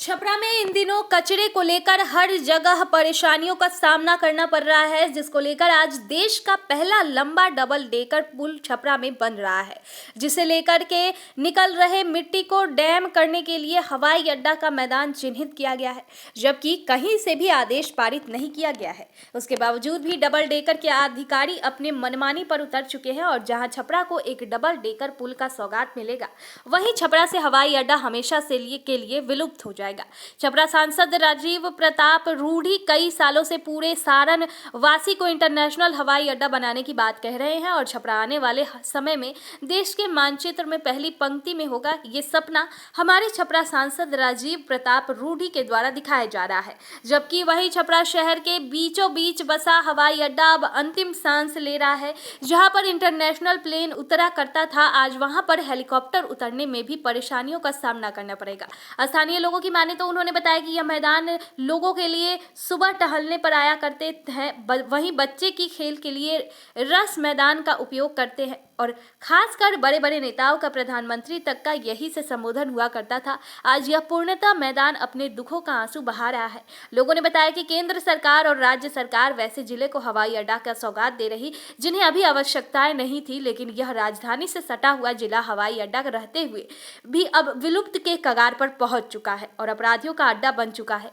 छपरा में इन दिनों कचरे को लेकर हर जगह परेशानियों का सामना करना पड़ रहा है, जिसको लेकर आज देश का पहला लंबा डबल डेकर पुल छपरा में बन रहा है, जिसे लेकर के निकल रहे मिट्टी को डैम करने के लिए हवाई अड्डा का मैदान चिन्हित किया गया है, जबकि कहीं से भी आदेश पारित नहीं किया गया है। उसके बावजूद भी डबल डेकर के अधिकारी अपने मनमानी पर उतर चुके हैं और जहां छपरा को एक डबल डेकर पुल का सौगात मिलेगा, वहीं छपरा से हवाई अड्डा हमेशा के लिए विलुप्त हो जाएगा। छपरा सांसद राजीव प्रताप रूढ़ी कई सालों से पूरे सारण वासी को इंटरनेशनल हवाई अड्डा बनाने की बात कह रहे हैं और छपरा आने वाले समय में देश के मानचित्र में पहली पंक्ति में होगा। ये सपना हमारे छपरा सांसद राजीव प्रताप रूढ़ी के द्वारा दिखाया जा रहा है, जबकि वही छपरा शहर के बीचों बीच बसा हवाई अड्डा अब अंतिम सांस ले रहा है। जहां पर इंटरनेशनल प्लेन उतरा करता था, आज वहां पर हेलीकॉप्टर उतरने में भी परेशानियों का सामना करना पड़ेगा। स्थानीय लोगों की माने तो उन्होंने बताया कि यह मैदान लोगों के लिए सुबह टहलने पर आया करते हैं, वहीं बच्चे की खेल के लिए रस मैदान का उपयोग करते हैं और खासकर बड़े बड़े नेताओं का प्रधानमंत्री तक का यही से संबोधन हुआ करता था। आज यह पूर्णतः मैदान अपने दुखों का आंसू बहा रहा है। लोगों ने बताया कि केंद्र सरकार और राज्य सरकार वैसे जिले को हवाई अड्डा का सौगात दे रही जिन्हें अभी आवश्यकताएं नहीं थी, लेकिन यह राजधानी से सटा हुआ जिला हवाई अड्डा रहते हुए भी अब विलुप्त के कगार पर पहुंच चुका है और अपराधियों का अड्डा बन चुका है।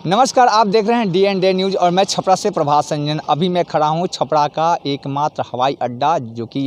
नमस्कार, आप देख रहे हैं DND न्यूज़ और मैं छपरा से प्रभात संजन। अभी मैं खड़ा हूं छपरा का एकमात्र हवाई अड्डा जो कि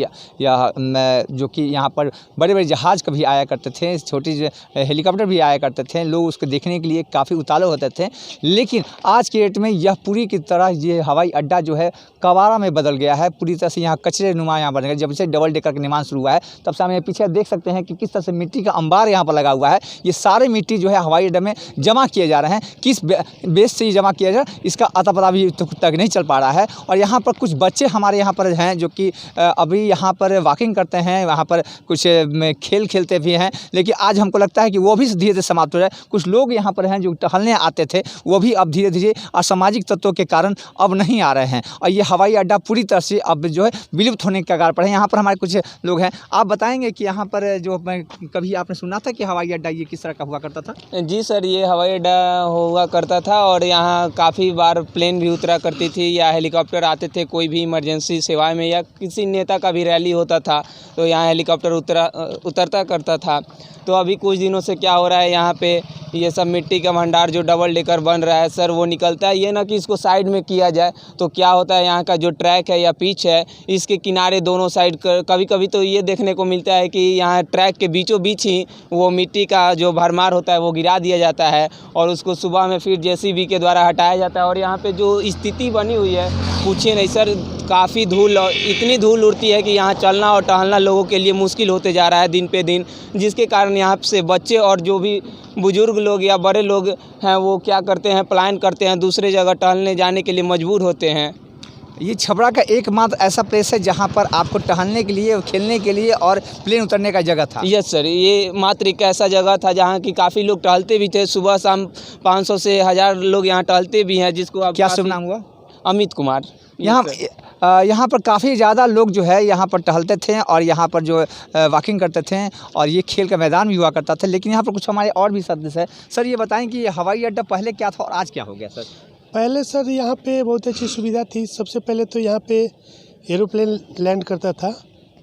यहाँ पर बड़े बड़े जहाज़ कभी आया करते थे, छोटी हेलीकॉप्टर भी आया करते थे, लोग उसको देखने के लिए काफ़ी उतावले होते थे। लेकिन आज के डेट में यह पूरी की तरह ये हवाई अड्डा जो है कबाड़ा में बदल गया है। पूरी तरह से यहाँ कचरे नुमा यहाँ बन गया। जब से डबल डेकर का निर्माण शुरू हुआ है तब से हम पीछे देख सकते हैं कि किस तरह से मिट्टी का अंबार यहाँ पर लगा हुआ है। ये सारे मिट्टी जो है हवाई अड्डे में जमा किए जा रहे हैं। किस बेस से ही जमा किया जाए इसका अता पता भी तक नहीं चल पा रहा है। और यहाँ पर कुछ बच्चे हमारे यहाँ पर हैं जो कि अभी यहाँ पर वॉकिंग करते हैं, वहाँ पर कुछ खेल खेलते भी हैं, लेकिन आज हमको लगता है कि वो भी धीरे धीरे समाप्त हो रहा है। कुछ लोग यहाँ पर हैं जो टहलने आते थे, वो भी अब धीरे धीरे असामाजिक तत्वों के कारण अब नहीं आ रहे हैं और ये हवाई अड्डा पूरी तरह से अब जो है विलुप्त होने के कगार पर है। यहाँ पर हमारे कुछ लोग हैं, आप बताएंगे कि यहाँ पर जो कभी आपने सुना था कि हवाई अड्डा ये किस तरह का हुआ करता था? जी सर, ये हवाई अड्डा हुआ करता था और यहाँ काफ़ी बार प्लेन भी उतरा करती थी या हेलीकॉप्टर आते थे। कोई भी इमरजेंसी सेवाएं में या किसी नेता का भी रैली होता था तो यहाँ हेलीकॉप्टर उतरता करता था। तो अभी कुछ दिनों से क्या हो रहा है, यहाँ पे ये सब मिट्टी का भंडार जो डबल डेकर बन रहा है सर, वो निकलता है। ये ना कि इसको साइड में किया जाए तो क्या होता है, यहाँ का जो ट्रैक है या पिच है इसके किनारे दोनों साइड कभी कभी तो ये देखने को मिलता है कि यहाँ ट्रैक के बीचों बीच ही वो मिट्टी का जो भरमार होता है वो गिरा दिया जाता है और उसको सुबह में फिर JCB के द्वारा हटाया जाता है। और यहाँ पे जो स्थिति बनी हुई है पूछिए नहीं सर, काफ़ी धूल और इतनी धूल उड़ती है कि यहाँ चलना और टहलना लोगों के लिए मुश्किल होते जा रहा है दिन पे दिन, जिसके कारण यहाँ से बच्चे और जो भी बुजुर्ग लोग या बड़े लोग हैं वो क्या करते हैं, पलायन करते हैं, दूसरे जगह टहलने जाने के लिए मजबूर होते हैं। ये छपरा का एकमात्र ऐसा प्लेस है जहाँ पर आपको टहलने के लिए, खेलने के लिए और प्लेन उतरने का जगह था? यस सर, ये मात्र एक ऐसा जगह था जहाँ की काफ़ी लोग टहलते भी थे। सुबह शाम 500 से 1000 लोग यहाँ टहलते भी हैं। जिसको आप क्या शुभ नाम हुआ? अमित कुमार। यहाँ पर काफ़ी ज़्यादा लोग जो है यहाँ पर टहलते थे और यहाँ पर जो वॉकिंग करते थे और ये खेल का मैदान भी हुआ करता था। लेकिन यहाँ पर कुछ हमारे और भी सदस्य हैं। सर ये बताएं कि हवाई अड्डा पहले क्या था और आज क्या हो गया? सर पहले सर यहाँ पे बहुत अच्छी सुविधा थी। सबसे पहले तो यहाँ पे एरोप्लेन लैंड करता था,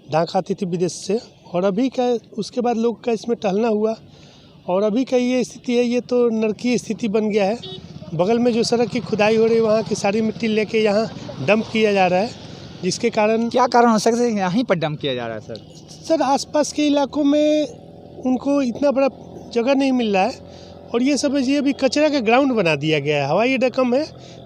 डाक आती थी विदेश से, और अभी का उसके बाद लोग का इसमें टहलना हुआ और अभी का ये स्थिति है, ये तो नरकीय स्थिति बन गया है। बगल में जो सड़क की खुदाई हो रही है वहाँ की सारी मिट्टी लेके यहाँ डंप किया जा रहा है, जिसके कारण क्या कारण हो सकता है यहीं पर डंप किया जा रहा है? सर आसपास के इलाकों में उनको इतना बड़ा जगह नहीं मिल रहा है और ये समझिए अभी कचरा का ग्राउंड बना दिया गया है। हवाई अड्डा कम है,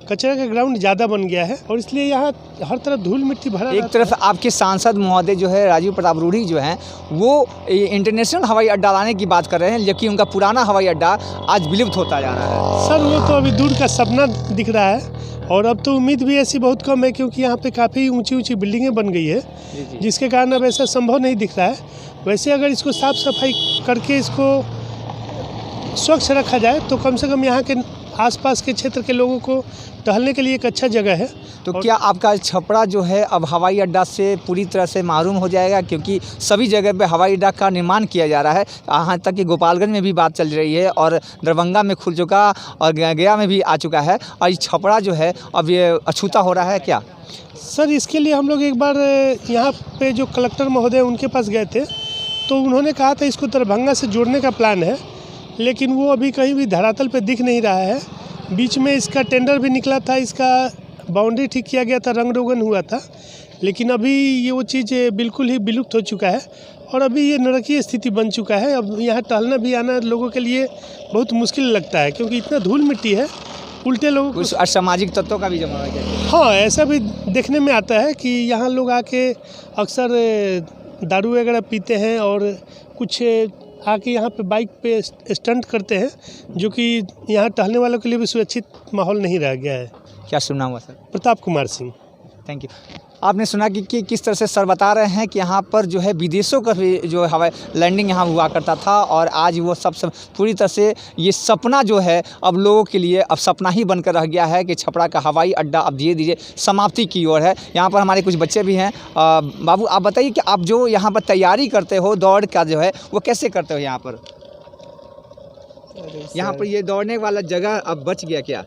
कचरा का ग्राउंड ज़्यादा बन गया है और इसलिए यहाँ हर तरफ धूल मिट्टी भरा। एक तरफ आपके सांसद महोदय जो है राजीव प्रताप रूढ़ी जो हैं वो इंटरनेशनल हवाई अड्डा लाने की बात कर रहे हैं, लेकिन उनका पुराना हवाई अड्डा आज विलुप्त होता जा रहा है। सर वो तो अभी दूर का सपना दिख रहा है और अब तो उम्मीद भी ऐसी बहुत कम है, क्योंकि यहाँ पे काफ़ी ऊंची ऊंची बिल्डिंगें बन गई है, जिसके कारण अब ऐसा संभव नहीं दिख रहा है। वैसे अगर इसको साफ़ सफाई करके इसको स्वच्छ रखा जाए तो कम से कम यहाँ के आसपास के क्षेत्र के लोगों को टहलने के लिए एक अच्छा जगह है। तो क्या आपका छपरा जो है अब हवाई अड्डा से पूरी तरह से महरूम हो जाएगा, क्योंकि सभी जगह पे हवाई अड्डा का निर्माण किया जा रहा है, यहाँ तक कि गोपालगंज में भी बात चल रही है और दरभंगा में खुल चुका और गया में भी आ चुका है, और ये छपरा जो है अब ये अछूता हो रहा है क्या? सर, इसके लिए हम लोग एक बार यहाँ पे जो कलेक्टर महोदय उनके पास गए थे, तो उन्होंने कहा था इसको दरभंगा से जोड़ने का प्लान है, लेकिन वो अभी कहीं भी धरातल पे दिख नहीं रहा है। बीच में इसका टेंडर भी निकला था, इसका बाउंड्री ठीक किया गया था, रंग रोगन हुआ था, लेकिन अभी ये वो चीज़ बिल्कुल ही विलुप्त हो चुका है और अभी ये नरकीय स्थिति बन चुका है। अब यहाँ टहलना भी आना लोगों के लिए बहुत मुश्किल लगता है, क्योंकि इतना धूल मिट्टी है, उल्टे लोगों को कुछ असामाजिक तत्वों का भी जमा हो गया है। हाँ, ऐसा भी देखने में आता है कि यहाँ लोग आके अक्सर दारू वगैरह पीते हैं और कुछ आके यहाँ पे बाइक पे स्टंट करते हैं, जो कि यहाँ टहलने वालों के लिए भी सुरक्षित माहौल नहीं रह गया है। क्या सुना हुआ sir? Pratap Kumar Singh. Thank you. आपने सुना कि किस तरह से सर बता रहे हैं कि यहाँ पर जो है विदेशों का भी जो हवाई लैंडिंग यहाँ हुआ करता था, और आज वो सब पूरी तरह से ये सपना जो है अब लोगों के लिए अब सपना ही बनकर रह गया है कि छपरा का हवाई अड्डा अब धीरे धीरे समाप्ति की ओर है। यहाँ पर हमारे कुछ बच्चे भी हैं। बाबू, आप बताइए कि आप जो यहाँ पर तैयारी करते हो दौड़ का जो है वो कैसे करते हो यहाँ पर? यहाँ पर ये दौड़ने वाला जगह अब बच गया क्या?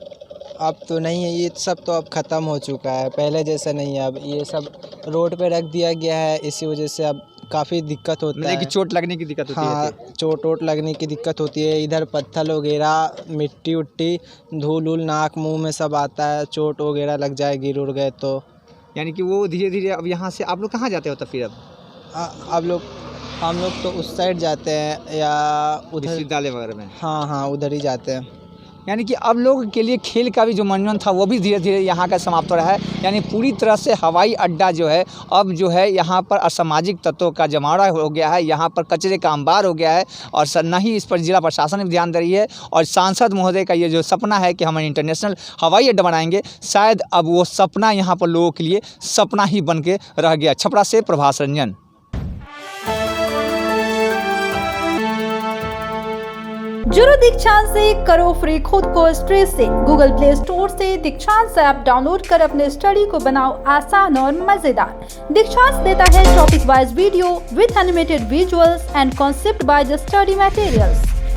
अब तो नहीं है, ये सब तो अब ख़त्म हो चुका है, पहले जैसा नहीं है। अब ये सब रोड पे रख दिया गया है, इसी वजह से अब काफ़ी दिक्कत होता है कि चोट लगने की दिक्कत होती है। हाँ, चोट लगने की दिक्कत होती है। इधर पत्थर वगैरह, मिट्टी उट्टी, धूल उल नाक मुंह में सब आता है, चोट वगैरह लग जाए गिर उड़ गए तो। यानी कि वो धीरे धीरे अब यहाँ से आप लोग कहाँ जाते हो तब फिर? अब हम लोग तो उस साइड जाते हैं या उधर विश्वविद्यालय वगैरह में? हाँ, उधर ही जाते हैं। यानी कि अब लोगों के लिए खेल का भी जो मनोरंजन था वो भी धीरे धीरे यहाँ का समाप्त हो रहा है। यानी पूरी तरह से हवाई अड्डा जो है अब जो है यहाँ पर असामाजिक तत्वों का जमावड़ा हो गया है, यहाँ पर कचरे का अंबार हो गया है, और न ही इस पर जिला प्रशासन भी ध्यान दे रही है। और सांसद महोदय का ये जो सपना है कि हम इंटरनेशनल हवाई अड्डा बनाएंगे, शायद अब वो सपना यहाँ पर लोगों के लिए सपना ही बन के रह गया। छपरा से प्रभास रंजन। जुड़ो दीक्षांत से, करो फ्री खुद को स्ट्रेस से। गूगल प्ले स्टोर से दीक्षांत ऐप डाउनलोड कर अपने स्टडी को बनाओ आसान और मजेदार। दीक्षांत देता है topic wise video with animated visuals and concept by the study materials.